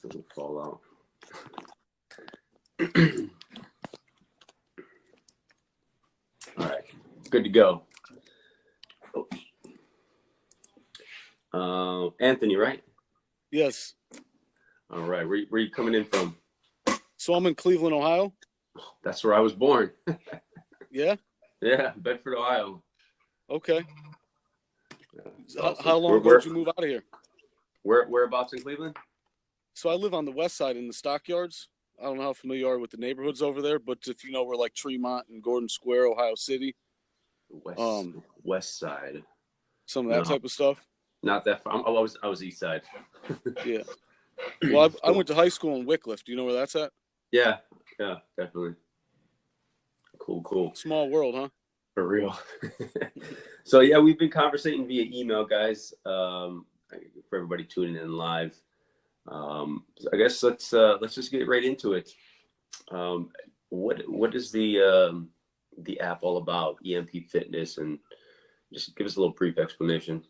this doesn't fall out. All right, good to go. Anthony, right? Yes. All right. Where are you coming in from? So I'm in Cleveland, Ohio. That's where I was born. Yeah? Yeah, Bedford, Ohio. Okay. Awesome. How long ago did you move out of here? Whereabouts in Cleveland? So I live on the west side in the Stockyards. I don't know how familiar you are with the neighborhoods over there, but if you know where like Tremont and Gordon Square, Ohio City. West side. Some of that type of stuff. Not that far. I was east side. Yeah. Well, I went to high school in Wycliffe. Do you know where that's at? Yeah, definitely. Cool. Small world, huh? For real. So yeah, we've been conversating via email, guys. For everybody tuning in live, so I guess let's just get right into it. What is the app all about? EMP Fitness, and just give us a little brief explanation.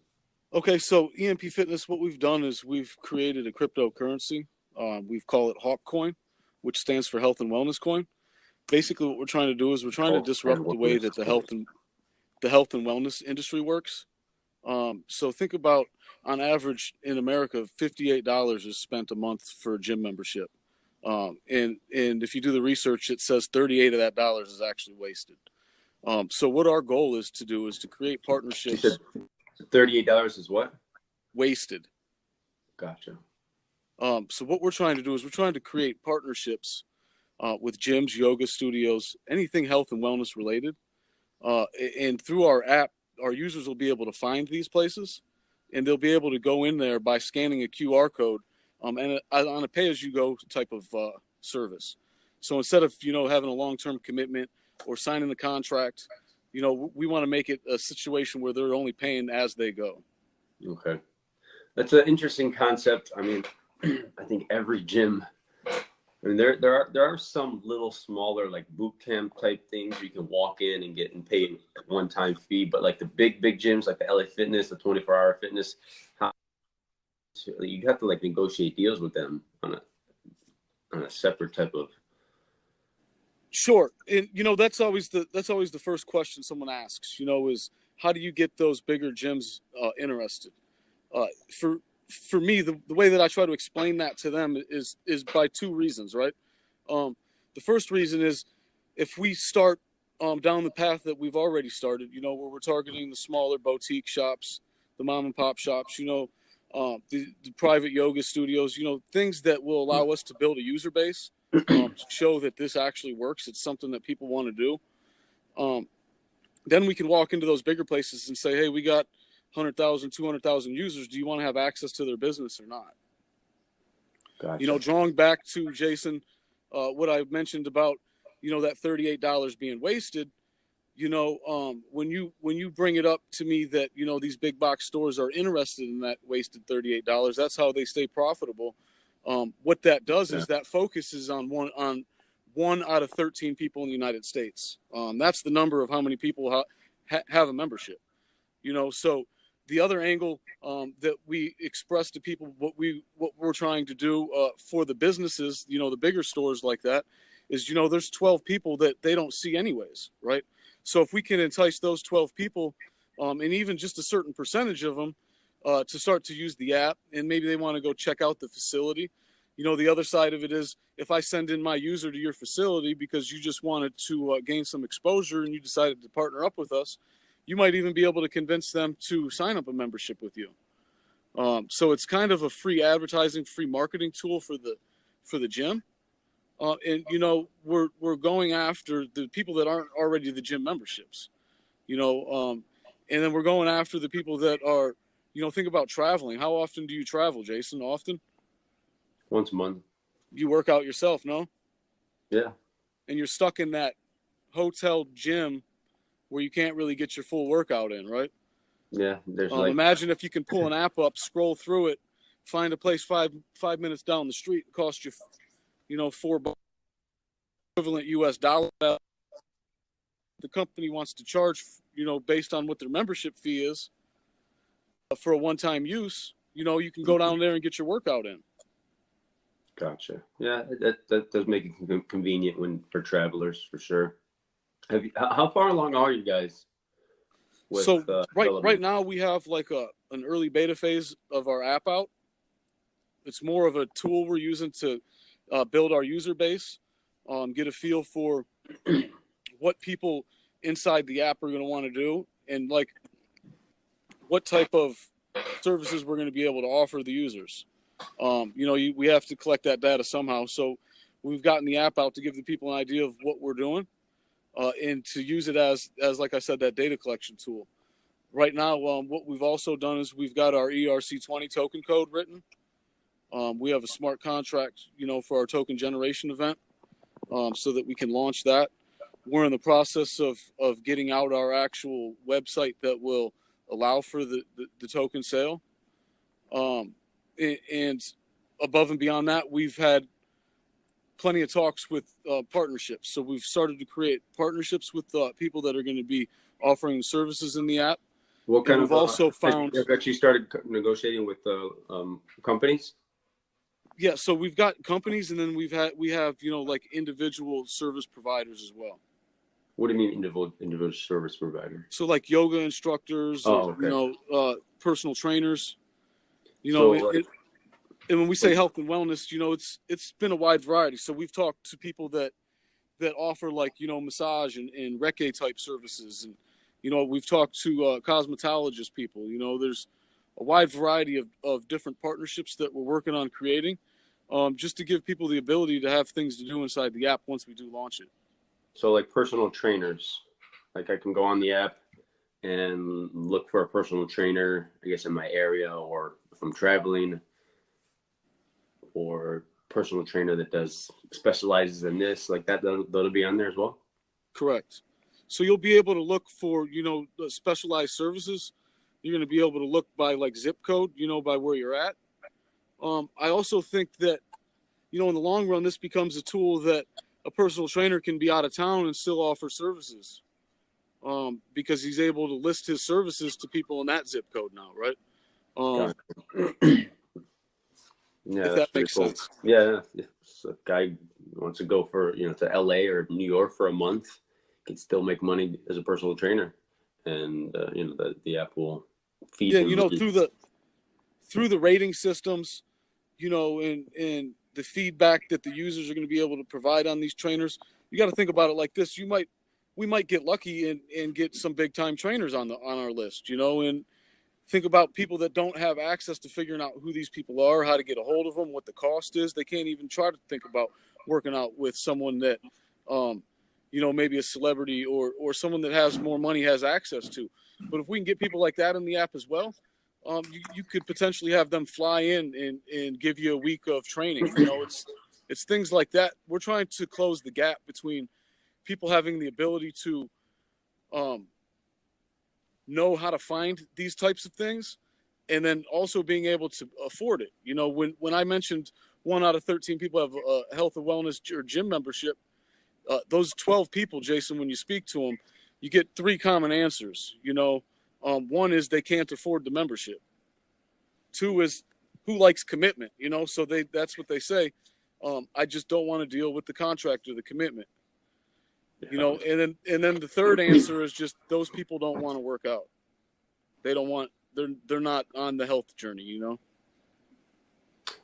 Okay, so EMP Fitness, what we've done is we've created a cryptocurrency. We've called it Hawcoin, which stands for Health and Wellness Coin. Basically, what we're trying to do is we're trying to disrupt the way that the health and wellness industry works. So think about, on average in America, $58 is spent a month for a gym membership. And if you do the research, it says 38 of that dollars is actually wasted. So what our goal is to do is to create partnerships. You said $38 is what? Wasted. Gotcha. So what we're trying to do is we're trying to create partnerships with gyms, yoga studios, anything health and wellness related. And through our app, our users will be able to find these places, and they'll be able to go in there by scanning a QR code and on a pay-as-you-go type of service. So instead of, having a long-term commitment or signing the contract, we want to make it a situation where they're only paying as they go. Okay. That's an interesting concept. I mean, I think every gym, there are some little smaller like boot camp type things where you can walk in and get and pay a one-time fee, but like the big gyms like the LA Fitness, the 24-hour fitness, you have to like negotiate deals with them on a separate type of. Sure. And that's always the first question someone asks, is how do you get those bigger gyms interested? For me, the way that I try to explain that to them is by two reasons, right? The first reason is if we start down the path that we've already started, where we're targeting the smaller boutique shops, the mom and pop shops, the private yoga studios, things that will allow us to build a user base, to show that this actually works. It's something that people want to do. Then we can walk into those bigger places and say, hey, we got 100,000, 200,000 users. Do you want to have access to their business or not? Gotcha. Drawing back to Jason, what I mentioned about, that $38 being wasted, when you bring it up to me that, these big box stores are interested in that wasted $38, that's how they stay profitable. What that does is that focuses on one out of 13 people in the United States. That's the number of how many people have a membership, so the other angle that we express to people, what we're trying to do for the businesses, the bigger stores like that, is, there's 12 people that they don't see anyways, right? So if we can entice those 12 people, and even just a certain percentage of them, to start to use the app, and maybe they want to go check out the facility. The other side of it is if I send in my user to your facility because you just wanted to gain some exposure and you decided to partner up with us, you might even be able to convince them to sign up a membership with you. So it's kind of a free advertising, free marketing tool for the gym. And we're going after the people that aren't already the gym memberships. And then we're going after the people that are, think about traveling. How often do you travel, Jason? Often? Once a month. You work out yourself, no? Yeah. And you're stuck in that hotel gym where you can't really get your full workout in, right? Yeah. Imagine if you can pull an app up, scroll through it, find a place five minutes down the street, cost you, $4 equivalent US dollar. The company wants to charge, based on what their membership fee is for a one-time use. You can go down there and get your workout in. Gotcha. Yeah, that does make it convenient for travelers for sure. How far along are you guys with So right development? now we have like an early beta phase of our app out. It's more of a tool we're using to build our user base, get a feel for what people inside the app are going to want to do, and like what type of services we're going to be able to offer the users. We have to collect that data somehow. So we've gotten the app out to give the people an idea of what we're doing, and to use it as like I said, that data collection tool. Right now, what we've also done is we've got our ERC20 token code written. We have a smart contract, for our token generation event, so that we can launch that. We're in the process of getting out our actual website that will allow for the token sale. And above and beyond that, we've had plenty of talks with partnerships. So we've started to create partnerships with people that are going to be offering services in the app. What And kind we've of also found, have actually started negotiating with companies? yeah. So we've got companies, and then we have like individual service providers as well. What do you mean individual service provider? So like yoga instructors, Oh, or okay. personal trainers. So like, And when we say health and wellness, it's been a wide variety. So we've talked to people that offer like massage and Reiki type services, and we've talked to cosmetologist people. There's a wide variety of different partnerships that we're working on creating, just to give people the ability to have things to do inside the app once we do launch it. so like personal trainers, like I can go on the app and look for a personal trainer, I guess in my area, or if I'm traveling, or personal trainer that specializes in this, like that'll be on there as well. Correct. So you'll be able to look for specialized services. You're going to be able to look by like zip code, by where you're at. I also think that in the long run, this becomes a tool that a personal trainer can be out of town and still offer services, because he's able to list his services to people in that zip code now, right? Got it. Yeah, If that's that pretty makes cool. sense. Yeah, if a guy wants to go for to LA or New York for a month, can still make money as a personal trainer, and the app will feed Yeah, him money. through the rating systems, and the feedback that the users are going to be able to provide on these trainers, you got to think about it like this. We might get lucky and get some big time trainers on our list, and think about people that don't have access to figuring out who these people are, how to get a hold of them, what the cost is. They can't even try to think about working out with someone that, maybe a celebrity or someone that has more money has access to. But if we can get people like that in the app as well, you could potentially have them fly in and give you a week of training. It's things like that. We're trying to close the gap between people having the ability to know how to find these types of things, and then also being able to afford it. When I mentioned 1 out of 13 people have a health and wellness or gym membership, those 12 people, Jason, when you speak to them, you get 3 common answers. One is they can't afford the membership. 2 is who likes commitment. So that's what they say. I just don't want to deal with the contract or the commitment. And then the third answer is just those people don't want to work out. They don't want. They're not on the health journey.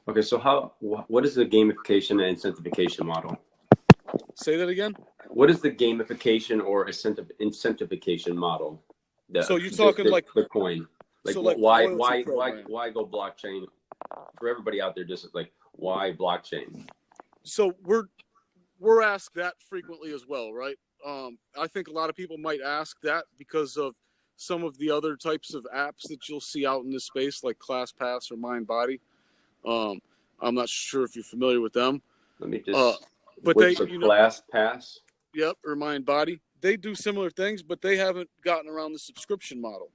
Okay, so what is the gamification and incentivization model? Say that again. What is the gamification or incentivization model? So you're talking like Bitcoin. Like, so what, like loyalty program. why go blockchain? For everybody out there, just like, why blockchain? So we're asked that frequently as well, right? I think a lot of people might ask that because of some of the other types of apps that you'll see out in this space, like ClassPass or MindBody. I'm not sure if you're familiar with them. Let me just. But what's they, a ClassPass? Yep, or MindBody. They do similar things, but they haven't gotten around the subscription model.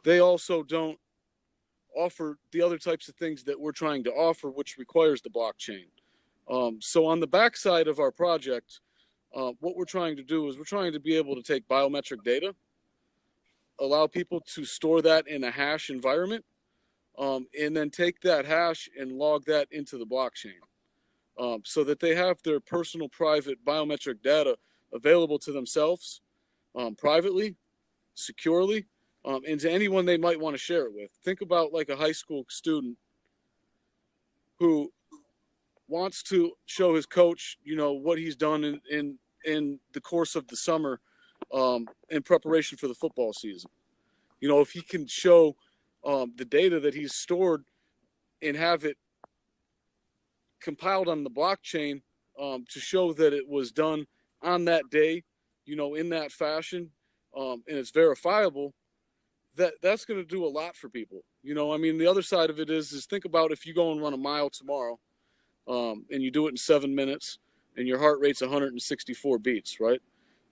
They also don't offer the other types of things that we're trying to offer, which requires the blockchain. So on the backside of our project, what we're trying to do is we're trying to be able to take biometric data, allow people to store that in a hash environment, and then take that hash and log that into the blockchain, so that they have their personal private biometric data available to themselves, privately, securely, and to anyone they might want to share it with. Think about like a high school student who wants to show his coach, what he's done in the course of the summer, in preparation for the football season. If he can show the data that he's stored and have it compiled on the blockchain, to show that it was done on that day, in that fashion, and it's verifiable, that's going to do a lot for people. The other side of it is think about if you go and run a mile tomorrow, and you do it in 7 minutes, and your heart rate's 164 beats, right?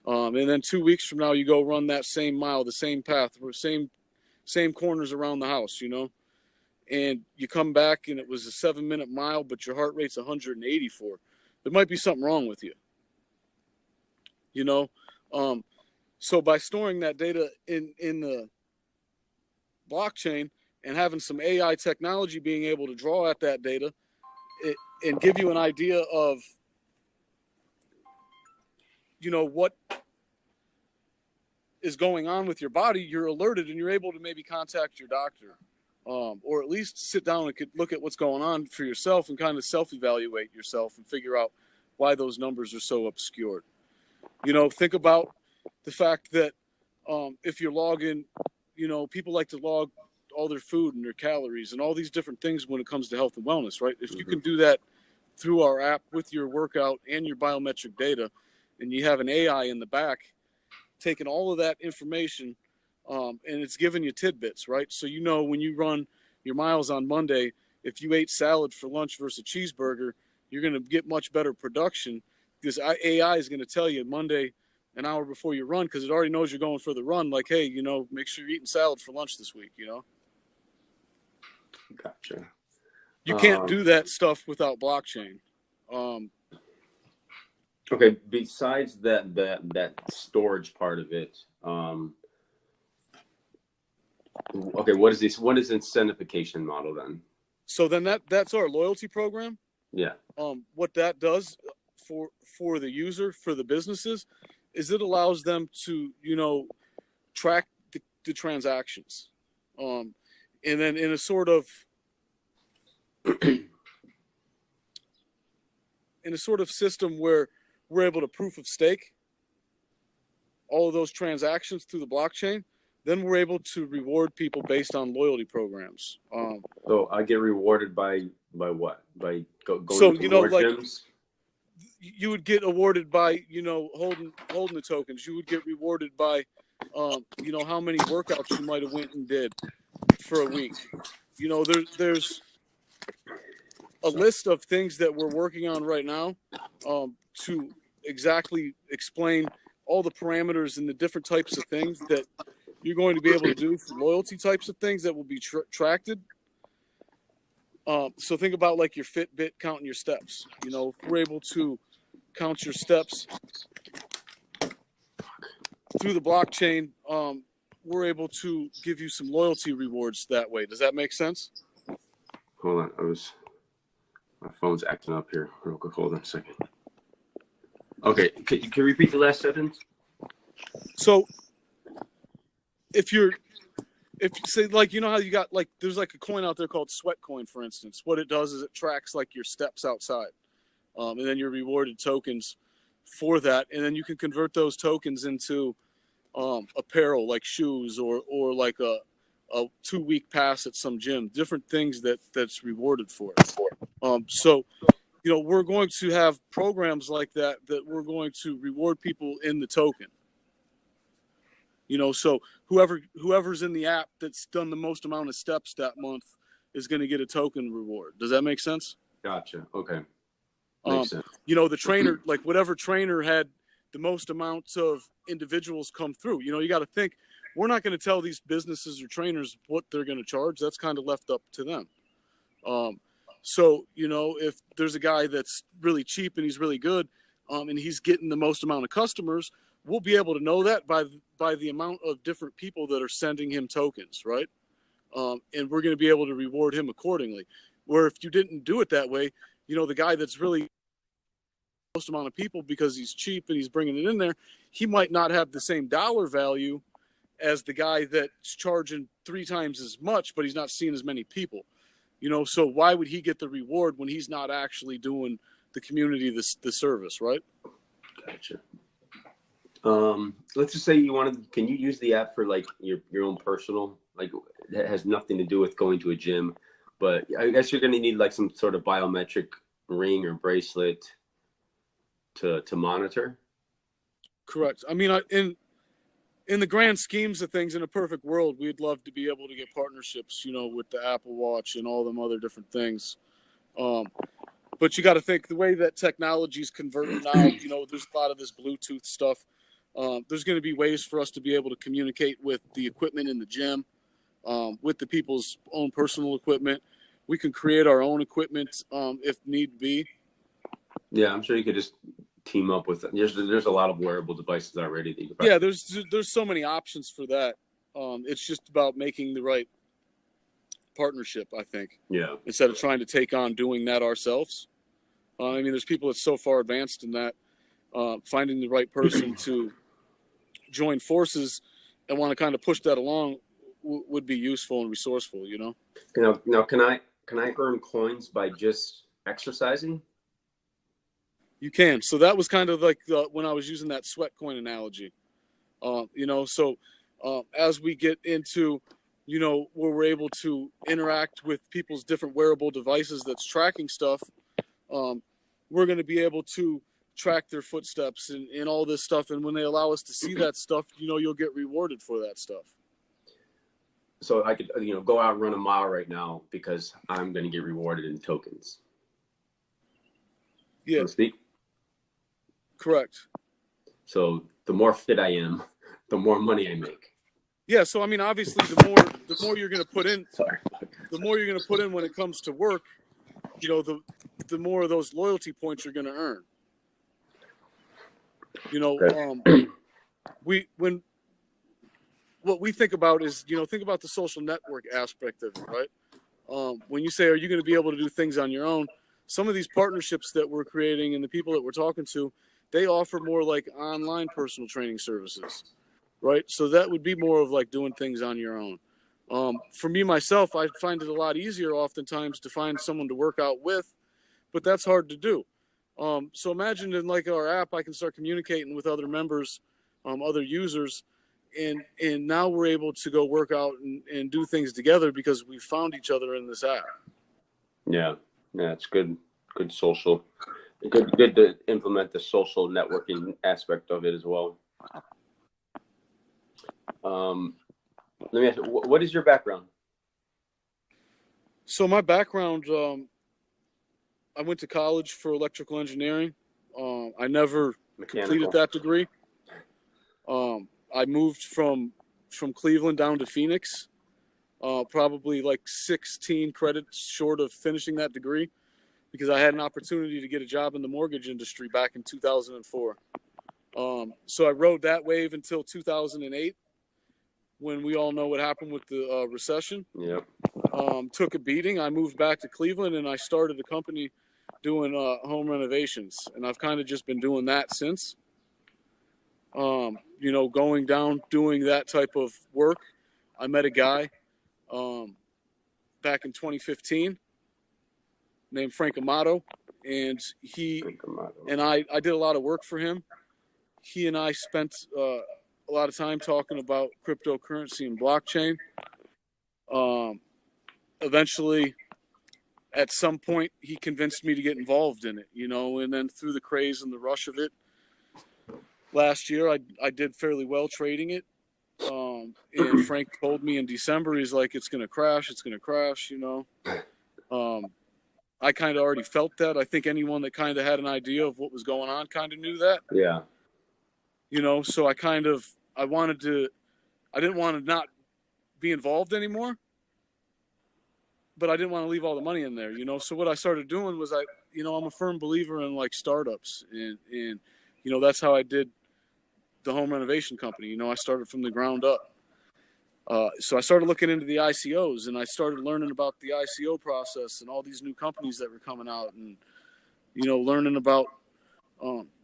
And then 2 weeks from now, you go run that same mile, the same path, same corners around the house, and you come back and it was a 7-minute mile, but your heart rate's 184. There might be something wrong with you, So by storing that data in the blockchain and having some AI technology being able to draw at that data, and give you an idea of, what is going on with your body, you're alerted and you're able to maybe contact your doctor, or at least sit down and look at what's going on for yourself and kind of self-evaluate yourself and figure out why those numbers are so obscured. Think about the fact that, if you're logging, people like to log all their food and their calories and all these different things when it comes to health and wellness, right? If you can do that through our app with your workout and your biometric data, and you have an AI in the back taking all of that information, and it's giving you tidbits, right? So when you run your miles on Monday, if you ate salad for lunch versus a cheeseburger, you're going to get much better production, because AI is going to tell you Monday, an hour before you run, because it already knows you're going for the run, like, hey, make sure you're eating salad for lunch this week, Gotcha. You can't do that stuff without blockchain. Okay, besides that storage part of it, okay, what is this? What is incentivization model then? So then that's our loyalty program. Yeah. What that does for the user, for the businesses, is it allows them to track the transactions, and then in a sort of system where we're able to proof of stake all of those transactions through the blockchain. Then we're able to reward people based on loyalty programs. So I get rewarded by what? By going so to more gyms? You would get awarded by holding the tokens. You would get rewarded by how many workouts you might have went and did for a week. There's a list of things that we're working on right now, to exactly explain all the parameters and the different types of things that you're going to be able to do for loyalty types of things that will be tracked. So think about like your Fitbit counting your steps. If we're able to count your steps through the blockchain, we're able to give you some loyalty rewards that way. Does that make sense? Hold on, my phone's acting up here real quick. Hold on a second. Okay, can you repeat the last sentence? So if you say, like, how you got, like, there's like a coin out there called Sweat Coin, for instance. What it does is it tracks like your steps outside, and then you're rewarded tokens for that, and then you can convert those tokens into apparel, like shoes, or like a 2-week pass at some gym. Different things that's rewarded for it. So we're going to have programs like that we're going to reward people in the token. So whoever's in the app that's done the most amount of steps that month is going to get a token reward. Does that make sense? Gotcha. Okay. Makes sense. The trainer, like whatever trainer had the most amounts of individuals come through. You got to think, we're not going to tell these businesses or trainers what they're going to charge. That's kind of left up to them. So, if there's a guy that's really cheap and he's really good, and he's getting the most amount of customers, we'll be able to know that by the amount of different people that are sending him tokens, right? and we're going to be able to reward him accordingly. Where if you didn't do it that way, the guy that's really most amount of people because he's cheap and he's bringing it in there, he might not have the same dollar value as the guy that's charging 3 times as much, but he's not seeing as many people. So why would he get the reward when he's not actually doing the community the service, right? Gotcha. Let's just say can you use the app for like your own personal, like that has nothing to do with going to a gym, but I guess you're going to need like some sort of biometric ring or bracelet to monitor. Correct. I mean, in the grand schemes of things, in a perfect world, we'd love to be able to get partnerships, with the Apple Watch and all them other different things. But you got to think the way that technology's converting now, there's a lot of this Bluetooth stuff. There's going to be ways for us to be able to communicate with the equipment in the gym, with the people's own personal equipment. We can create our own equipment if need be. Yeah, I'm sure you could just team up with it. There's a lot of wearable devices already that you could yeah, there's so many options for that. It's just about making the right partnership, I think. Yeah. Instead of trying to take on doing that ourselves. I mean, there's people that's so far advanced in that. Finding the right person to join forces and want to kind of push that along would be useful and resourceful, Now, can I earn coins by just exercising? You can. So that was kind of like when I was using that sweat coin analogy. So as we get into, where we're able to interact with people's different wearable devices that's tracking stuff, we're going to be able to track their footsteps and all this stuff. And when they allow us to see that stuff, you'll get rewarded for that stuff. So I could, go out and run a mile right now because I'm going to get rewarded in tokens. Yeah. So to speak. Correct. So the more fit I am, the more money I make. Yeah. So, I mean, obviously the more you're going to put in, the more you're going to put in when it comes to work, the more of those loyalty points you're going to earn. Okay. What we think about is, think about the social network aspect of it, right? When you say, are you going to be able to do things on your own? Some of these partnerships that we're creating and the people that we're talking to, they offer more like online personal training services, right? So that would be more of like doing things on your own. For me, myself, I find it a lot easier oftentimes to find someone to work out with, but that's hard to do. So imagine in like our app, I can start communicating with other members, other users, and now we're able to go work out and do things together because we found each other in this app. Yeah, it's good social. Good to implement the social networking aspect of it as well. Let me ask you, what is your background? So my background, I went to college for electrical engineering. I never completed that degree. I moved from Cleveland down to Phoenix, probably like 16 credits short of finishing that degree because I had an opportunity to get a job in the mortgage industry back in 2004. So I rode that wave until 2008 when we all know what happened with the recession. Yep. Took a beating. I moved back to Cleveland and I started a company doing home renovations. And I've kind of just been doing that since. Going down, doing that type of work. I met a guy back in 2015 named Frank Amato, and I did a lot of work for him. He and I spent a lot of time talking about cryptocurrency and blockchain. Eventually, at some point, he convinced me to get involved in it, and then through the craze and the rush of it, last year, I did fairly well trading it. And Frank told me in December, he's like, it's going to crash. I kind of already felt that. I think anyone that kind of had an idea of what was going on kind of knew that. Yeah. So I didn't want to not be involved anymore, but I didn't want to leave all the money in there, So what I started doing was I'm a firm believer in like startups and that's how I did the home renovation company. I started from the ground up. So I started looking into the ICOs, and I started learning about the ICO process and all these new companies that were coming out, and learning about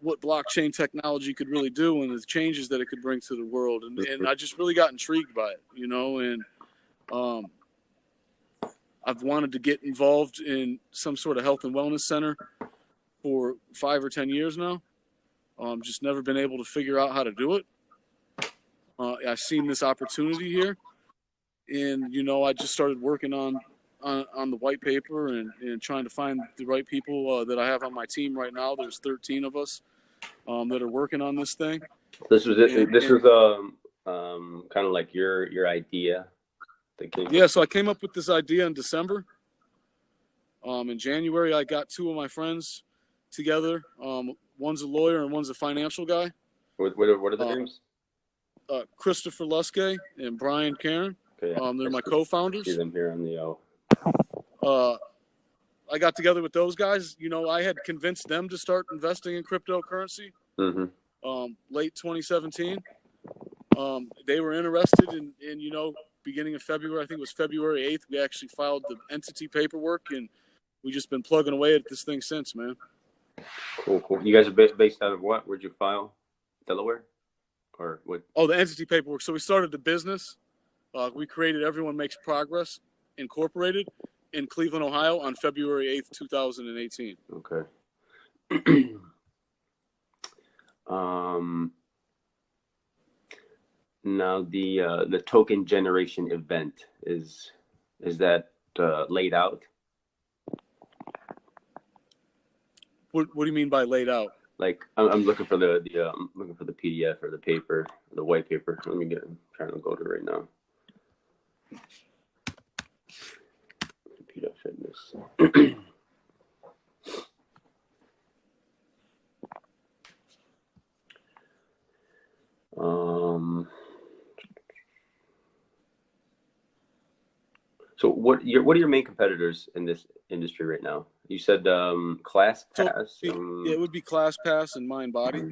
what blockchain technology could really do and the changes that it could bring to the world. And I just really got intrigued by it, and I've wanted to get involved in some sort of health and wellness center for 5 or 10 years now. Just never been able to figure out how to do it. I've seen this opportunity here, and I just started working on the white paper and trying to find the right people that I have on my team right now. There's 13 of us that are working on this thing. This was kind of like your idea. Yeah, so I came up with this idea in December. In January, I got 2 of my friends together. One's a lawyer and one's a financial guy. What are the names? Christopher Luskay and Brian Karen. Okay, yeah. They're my co-founders. See them here on the I got together with those guys. I had convinced them to start investing in cryptocurrency. Late 2017. They were interested in beginning of February. I think it was February 8th. We actually filed the entity paperwork, and we just been plugging away at this thing since, man. Cool. You guys are based out of what? Where'd you file? Delaware? Or what? Oh, the entity paperwork. So we started the business. We created Everyone Makes Progress Incorporated in Cleveland, Ohio on February 8th, 2018. Okay. Now the token generation event is that laid out? What do you mean by laid out? Like I'm looking for the I'm looking for the PDF or the paper, the white paper. I'm trying to go to it right now. BioFitness. So what are your main competitors in this industry right now? You said ClassPass. It would be ClassPass and MindBody.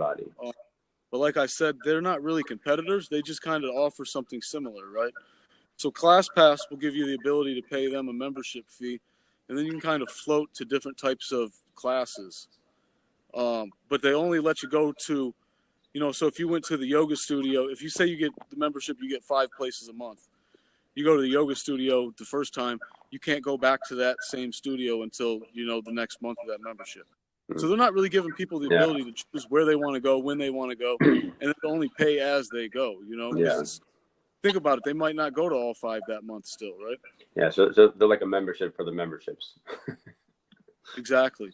But like I said, they're not really competitors. They just kind of offer something similar, right? So ClassPass will give you the ability to pay them a membership fee, and then you can kind of float to different types of classes. But they only let you go to, so if you went to the yoga studio, if you say you get the membership, you get 5 places a month. You go to the yoga studio the first time, you can't go back to that same studio until, the next month of that membership. So they're not really giving people the ability to choose where they want to go, when they want to go, and they only pay as they go, Think about it. They might not go to all 5 that month still, right? Yeah, so they're like a membership for the memberships. Exactly.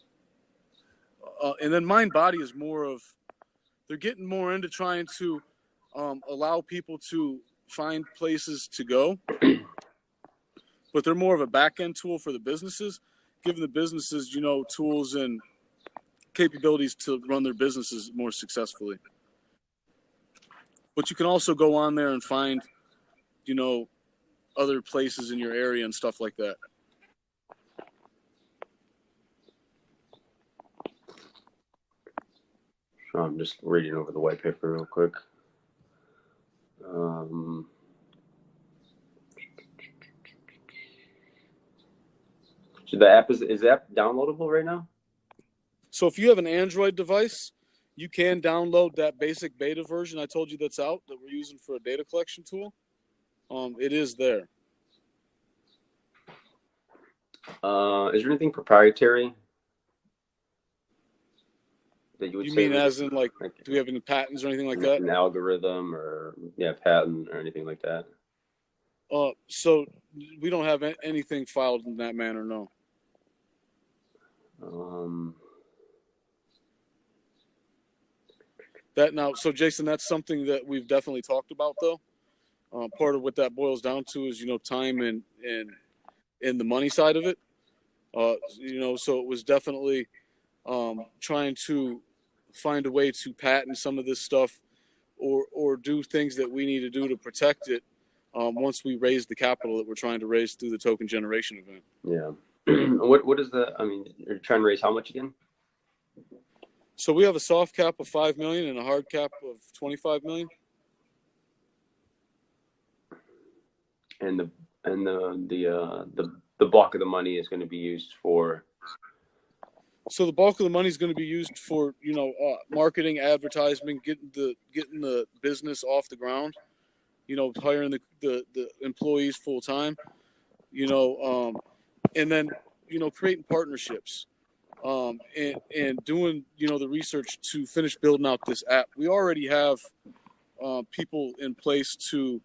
And then MindBody is more of, they're getting more into trying to allow people to find places to go, but they're more of a back-end tool for the businesses, giving the businesses, tools and capabilities to run their businesses more successfully. But you can also go on there and find, other places in your area and stuff like that. So I'm just reading over the white paper real quick. So the app is the app downloadable right now? So if you have an Android device, you can download that basic beta version I told you that's out that we're using for a data collection tool. It is there. Is there anything proprietary that you would say? You mean as in like do we have any patents or anything like that? An algorithm or patent or anything like that? So we don't have anything filed in that manner, no. So Jason, that's something that we've definitely talked about, though. Part of what that boils down to is, time and the money side of it. So it was definitely trying to find a way to patent some of this stuff or do things that we need to do to protect it once we raise the capital that we're trying to raise through the token generation event. Yeah. What is you're trying to raise how much again? So we have a soft cap of 5 million and a hard cap of 25 million. and the bulk of the money is going to be used for. So the bulk of the money is going to be used for, marketing, advertisement, getting the business off the ground, hiring the employees full time, and then, creating partnerships, and doing, the research to finish building out this app. We already have people in place to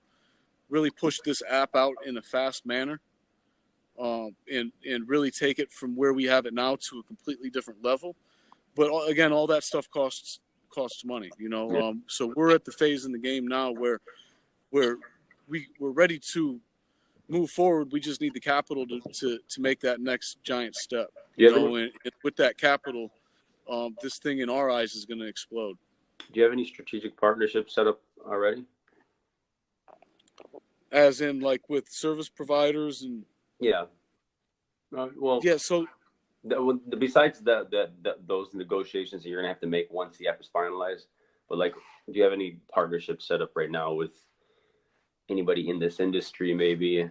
really push this app out in a fast manner, and really take it from where we have it now to a completely different level. But again, all that stuff costs money, So we're at the phase in the game now where we're ready to move forward. We just need the capital to make that next giant step. And with that capital, this thing in our eyes is going to explode. Do you have any strategic partnerships set up already? As in, like, with service providers and. Yeah. Well. Yeah. So. Besides those negotiations that you're gonna have to make once the app is finalized, but like, do you have any partnerships set up right now with anybody in this industry? Maybe.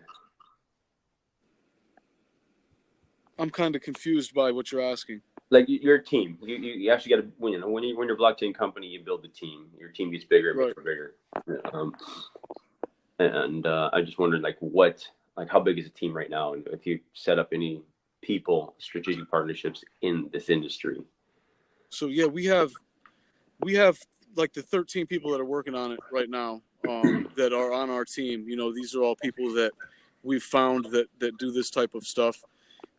I'm kind of confused by what you're asking. Like, your team, you actually got to, when you're a blockchain company, you build the team. Your team gets bigger and bigger. And I just wondered, like, how big is the team right now, and if you set up any strategic partnerships in this industry. So yeah, we have like the 13 people that are working on it right now, that are on our team. These are all people that we've found that do this type of stuff.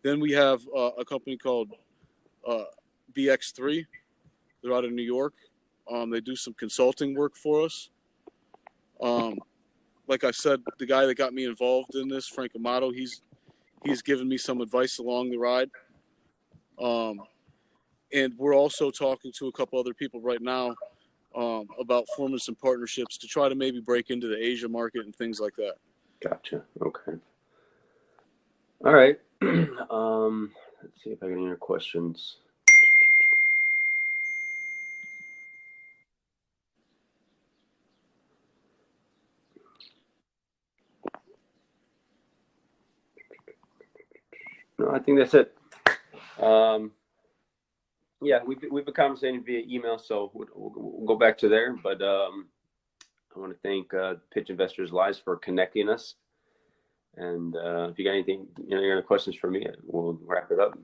Then we have a company called BX3. They're out of New York. They do some consulting work for us. Like I said, the guy that got me involved in this, Frank Amato, he's given me some advice along the ride. And we're also talking to a couple other people right now about forming some partnerships to try to maybe break into the Asia market and things like that. Gotcha. Okay. All right. Let's see if I got any other questions. No, I think that's it. Yeah, we've been conversating via email, so we'll go back to there. But I want to thank Pitch Investors Live for connecting us. And if you got anything, any other questions for me, we'll wrap it up.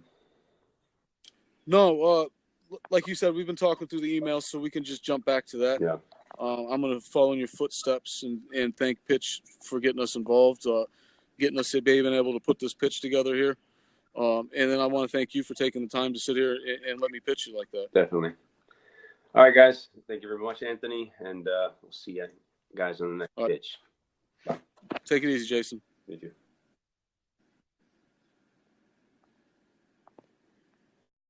No, like you said, we've been talking through the emails, so we can just jump back to that. Yeah. I'm going to follow in your footsteps and thank Pitch for getting us involved, getting us being able to put this pitch together here. And then I want to thank you for taking the time to sit here and let me pitch you like that. Definitely. All right, guys. Thank you very much, Anthony. And we'll see you guys on the next pitch. Bye. Take it easy, Jason. You too.